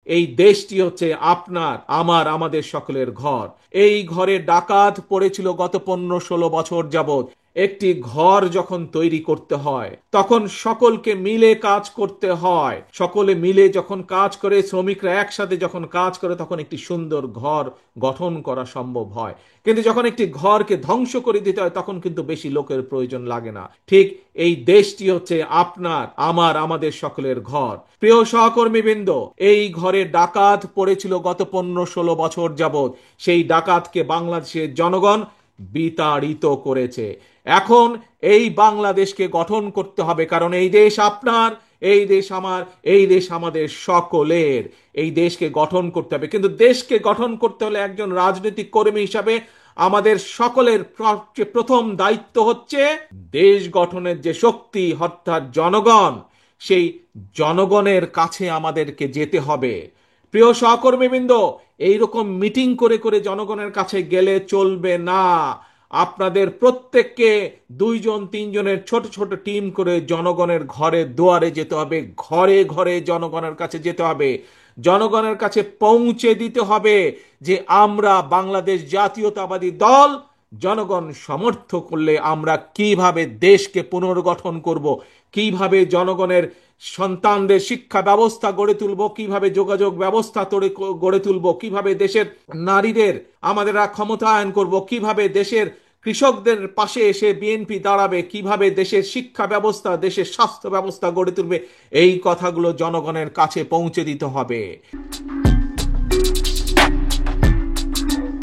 এই দেশটি হচ্ছে আপনার, আমার, আমাদের সকলের ঘর। এই ঘরে ডাকাত পড়েছিল গত 15-16 বছর যাবত। একটি ঘর যখন তৈরি করতে হয় তখন সকলকে মিলে কাজ করতে হয়। সকলে মিলে যখন কাজ করে, শ্রমিকরা একসাথে যখন কাজ করে, তখন একটি সুন্দর ঘর গঠন করা সম্ভব হয়। কিন্তু যখন একটি ঘরকে ধ্বংস করে দিতে হয় তখন কিন্তু বেশি লোকের প্রয়োজন লাগে না। ঠিক এই দেশটি হচ্ছে আপনার, আমার, আমাদের সকলের ঘর। প্রিয় সহকর্মীবৃন্দ, এই ঘরে ডাকাত পড়েছিল গত 15-16 বছর যাবত। সেই ডাকাতকে বাংলাদেশের জনগণ বিতাড়িত করেছে। এখন এই বাংলাদেশকে গঠন করতে হবে, কারণ এই দেশ আপনার, এই দেশ আমার, এই দেশ আমাদের সকলের। এই দেশকে গঠন করতে হবে, কিন্তু দেশকে গঠন করতে হলে একজন রাজনৈতিক কর্মী হিসাবে আমাদের সকলের প্রথম দায়িত্ব হচ্ছে দেশ গঠনের যে শক্তি অর্থাৎ জনগণ, সেই জনগণের কাছে আমাদেরকে যেতে হবে। প্রিয় সহকর্মীবৃন্দ, এইরকম মিটিং করে করে জনগণের কাছে গেলে চলবে না। আপনাদের প্রত্যেককে 2-3 জনের ছোট ছোট টিম করে জনগণের ঘরে দুয়ারে যেতে হবে, ঘরে ঘরে জনগণের কাছে যেতে হবে। জনগণের কাছে পৌঁছে দিতে হবে যে আমরা বাংলাদেশ জাতীয়তাবাদী দল, জনগণ সমর্থ করলে আমরা কিভাবে দেশকে পুনর্গঠন করব, কিভাবে জনগণের সন্তানদের শিক্ষা ব্যবস্থা গড়ে তুলব, কিভাবে যোগাযোগ ব্যবস্থা গড়ে তুলব, কিভাবে দেশের নারীদের আমাদের ক্ষমতায়ন করব, কিভাবে দেশের কৃষকদের পাশে এসে বিএনপি দাঁড়াবে, কিভাবে দেশের শিক্ষা ব্যবস্থা, দেশের স্বাস্থ্য ব্যবস্থা গড়ে তুলবে, এই কথাগুলো জনগণের কাছে পৌঁছে দিতে হবে।